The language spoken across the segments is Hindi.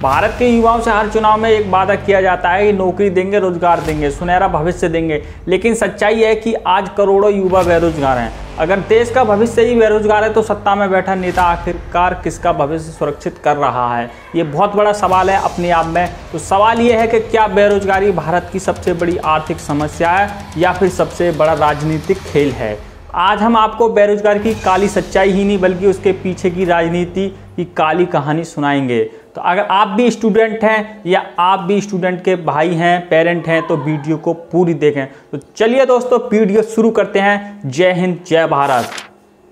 भारत के युवाओं से हर चुनाव में एक वादा किया जाता है कि नौकरी देंगे, रोजगार देंगे, सुनहरा भविष्य देंगे। लेकिन सच्चाई है कि आज करोड़ों युवा बेरोजगार हैं। अगर देश का भविष्य ही बेरोजगार है तो सत्ता में बैठा नेता आखिरकार किसका भविष्य सुरक्षित कर रहा है? ये बहुत बड़ा सवाल है अपने आप में। तो सवाल ये है कि क्या बेरोजगारी भारत की सबसे बड़ी आर्थिक समस्या है या फिर सबसे बड़ा राजनीतिक खेल है? आज हम आपको बेरोजगारी की काली सच्चाई ही नहीं बल्कि उसके पीछे की राजनीति की काली कहानी सुनाएंगे। तो अगर आप भी स्टूडेंट हैं या आप भी स्टूडेंट के भाई हैं, पेरेंट हैं, तो वीडियो को पूरी देखें। तो चलिए दोस्तों वीडियो शुरू करते हैं। जय हिंद, जय भारत।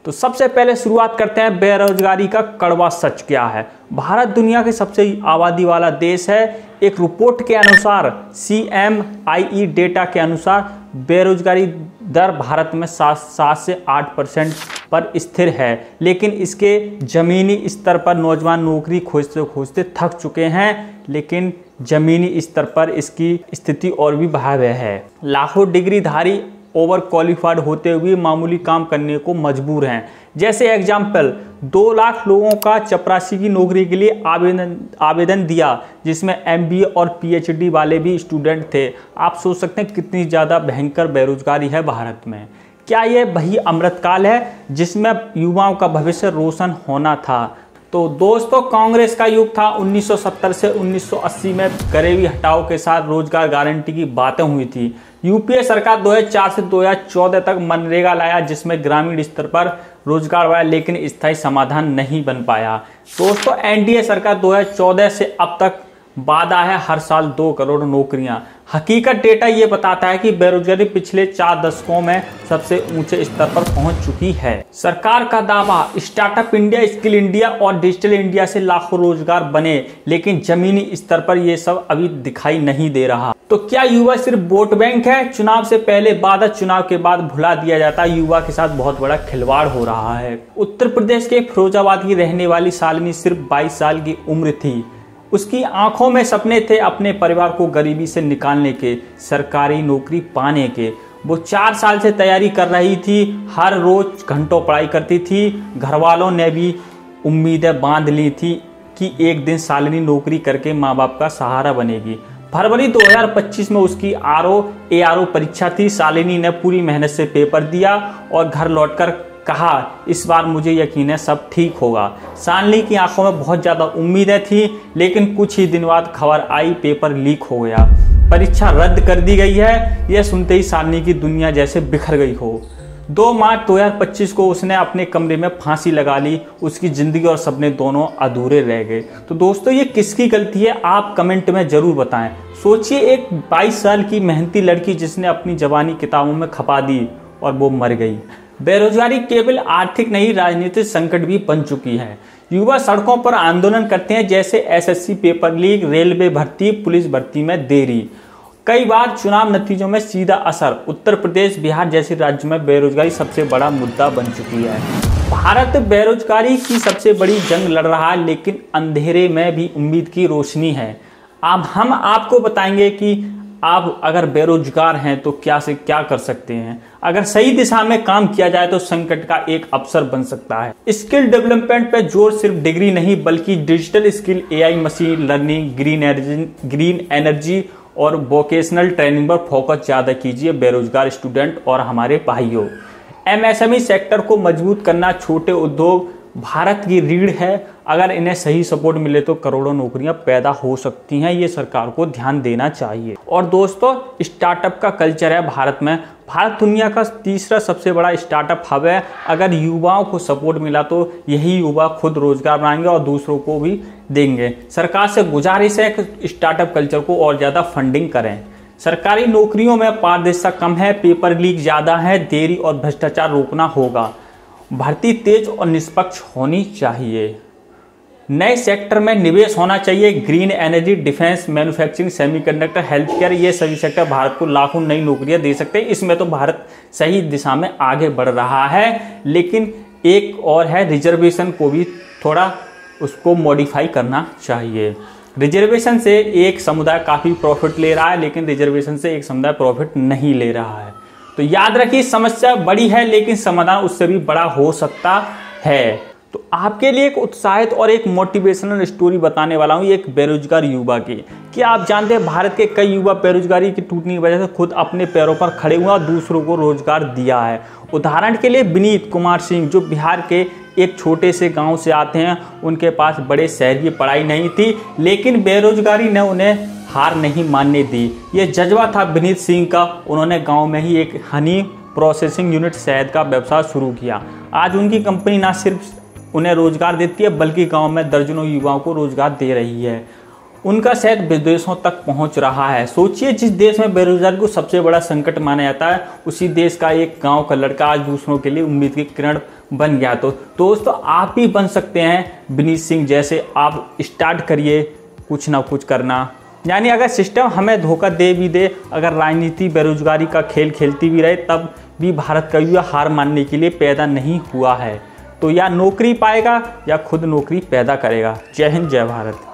तो सबसे पहले शुरुआत करते हैं बेरोजगारी का कड़वा सच क्या है। भारत दुनिया के सबसे आबादी वाला देश है। एक रिपोर्ट के अनुसार CMIE डेटा के अनुसार बेरोजगारी दर भारत में 7 से 8% पर स्थिर है। लेकिन इसके ज़मीनी स्तर पर नौजवान नौकरी खोजते खोजते थक चुके हैं। लेकिन ज़मीनी स्तर पर इसकी स्थिति और भी भयावह है। लाखों डिग्रीधारी ओवर क्वालिफाइड होते हुए मामूली काम करने को मजबूर हैं। जैसे एग्जाम्पल 2 लाख लोगों का चपरासी की नौकरी के लिए आवेदन दिया, जिसमें MBA और PhD वाले भी स्टूडेंट थे। आप सोच सकते हैं कितनी ज़्यादा भयंकर बेरोजगारी है भारत में। क्या यह वही अमृतकाल है जिसमें युवाओं का भविष्य रोशन होना था? तो दोस्तों, कांग्रेस का युग था। 1970 से 1980 में गरीबी हटाओ के साथ रोजगार गारंटी की बातें हुई थी। UPA सरकार 2004 से 2014 तक मनरेगा लाया, जिसमें ग्रामीण स्तर पर रोजगार बढ़ा, लेकिन स्थायी समाधान नहीं बन पाया। दोस्तों, NDA सरकार 2014 से अब तक वादा है हर साल 2 करोड़ नौकरियां। हकीकत डेटा ये बताता है कि बेरोजगारी पिछले 4 दशकों में सबसे ऊंचे स्तर पर पहुंच चुकी है। सरकार का दावा स्टार्टअप इंडिया, स्किल इंडिया और डिजिटल इंडिया से लाखों रोजगार बने, लेकिन जमीनी स्तर पर ये सब अभी दिखाई नहीं दे रहा। तो क्या युवा सिर्फ वोट बैंक है? चुनाव से पहले वादा, चुनाव के बाद भुला दिया जाता है। युवा के साथ बहुत बड़ा खिलवाड़ हो रहा है। उत्तर प्रदेश के फिरोजाबाद की रहने वाली शालिनी सिर्फ 22 साल की उम्र थी। उसकी आंखों में सपने थे अपने परिवार को गरीबी से निकालने के, सरकारी नौकरी पाने के। वो 4 साल से तैयारी कर रही थी, हर रोज घंटों पढ़ाई करती थी। घर वालों ने भी उम्मीदें बांध ली थी कि एक दिन शालिनी नौकरी करके माँ बाप का सहारा बनेगी। फरवरी 2025 में उसकी ARO परीक्षा थी। शालिनी ने पूरी मेहनत से पेपर दिया और घर लौटकर कहा, इस बार मुझे यकीन है सब ठीक होगा। शालिनी की आंखों में बहुत ज़्यादा उम्मीदें थी, लेकिन कुछ ही दिन बाद खबर आई पेपर लीक हो गया, परीक्षा रद्द कर दी गई है। यह सुनते ही शालिनी की दुनिया जैसे बिखर गई हो। 2 मार्च 2025 को उसने अपने कमरे में फांसी लगा ली। उसकी ज़िंदगी और सपने दोनों अधूरे रह गए। तो दोस्तों, ये किसकी गलती है? आप कमेंट में ज़रूर बताएं। सोचिए, एक 22 साल की मेहनती लड़की जिसने अपनी जवानी किताबों में खपा दी और वो मर गई। बेरोजगारी केवल आर्थिक नहीं, राजनीतिक संकट भी बन चुकी है। युवा सड़कों पर आंदोलन करते हैं, जैसे SSC पेपर लीक, रेलवे भर्ती, पुलिस भर्ती में देरी। कई बार चुनाव नतीजों में सीधा असर। उत्तर प्रदेश, बिहार जैसे राज्यों में बेरोजगारी सबसे बड़ा मुद्दा बन चुकी है। भारत बेरोजगारी की सबसे बड़ी जंग लड़ रहा है, लेकिन अंधेरे में भी उम्मीद की रोशनी है। अब हम आपको बताएंगे कि आप अगर बेरोजगार हैं तो क्या से क्या कर सकते हैं। अगर सही दिशा में काम किया जाए तो संकट का एक अवसर बन सकता है। स्किल डेवलपमेंट पे जोर सिर्फ डिग्री नहीं बल्कि digital skill, AI, machine learning, green energy और वोकेशनल ट्रेनिंग पर फोकस ज़्यादा कीजिए बेरोजगार स्टूडेंट और हमारे भाइयों। MSME सेक्टर को मजबूत करना, छोटे उद्योग भारत की रीढ़ है। अगर इन्हें सही सपोर्ट मिले तो करोड़ों नौकरियां पैदा हो सकती हैं। ये सरकार को ध्यान देना चाहिए। और दोस्तों, स्टार्टअप का कल्चर है भारत में। भारत दुनिया का तीसरा सबसे बड़ा स्टार्टअप हब है। अगर युवाओं को सपोर्ट मिला तो यही युवा खुद रोजगार बनाएंगे और दूसरों को भी देंगे। सरकार से गुजारिश है कि स्टार्टअप कल्चर को और ज़्यादा फंडिंग करें। सरकारी नौकरियों में पारदर्शिता कम है, पेपर लीक ज़्यादा है, देरी और भ्रष्टाचार रोकना होगा। भर्ती तेज और निष्पक्ष होनी चाहिए। नए सेक्टर में निवेश होना चाहिए। Green energy, defence, manufacturing, semiconductor, health care, ये सभी सेक्टर भारत को लाखों नई नौकरियां दे सकते हैं। इसमें तो भारत सही दिशा में आगे बढ़ रहा है। लेकिन एक और है, रिजर्वेशन को भी थोड़ा उसको मॉडिफाई करना चाहिए। रिजर्वेशन से एक समुदाय काफ़ी प्रॉफिट ले रहा है, लेकिन रिजर्वेशन से एक समुदाय प्रॉफिट नहीं ले रहा है। तो याद रखिए, समस्या बड़ी है लेकिन समाधान उससे भी बड़ा हो सकता है। तो आपके लिए एक उत्साहित और एक मोटिवेशनल स्टोरी बताने वाला हूँ एक बेरोजगार युवा की। क्या आप जानते हैं भारत के कई युवा बेरोजगारी की टूटने की वजह से खुद अपने पैरों पर खड़े हुए और दूसरों को रोजगार दिया है। उदाहरण के लिए विनीत कुमार सिंह जो बिहार के एक छोटे से गांव से आते हैं, उनके पास बड़े शहर की पढ़ाई नहीं थी, लेकिन बेरोजगारी ने उन्हें हार नहीं मानने दी। ये जज्बा था विनीत सिंह का। उन्होंने गाँव में ही एक हनी प्रोसेसिंग यूनिट शहद का व्यवसाय शुरू किया। आज उनकी कंपनी न सिर्फ उन्हें रोजगार देती है बल्कि गांव में दर्जनों युवाओं को रोजगार दे रही है। उनका शहद विदेशों तक पहुंच रहा है। सोचिए, जिस देश में बेरोजगारी को सबसे बड़ा संकट माना जाता है, उसी देश का एक गांव का लड़का आज दूसरों के लिए उम्मीद की किरण बन गया। तो दोस्तों, आप भी बन सकते हैं विनीत सिंह जैसे। आप स्टार्ट करिए कुछ ना कुछ करना। यानी अगर सिस्टम हमें धोखा दे भी दे, अगर राजनीति बेरोजगारी का खेल खेलती भी रहे, तब भी भारत का युवा हार मानने के लिए पैदा नहीं हुआ है। तो या नौकरी पाएगा या खुद नौकरी पैदा करेगा। जय हिंद, जय भारत।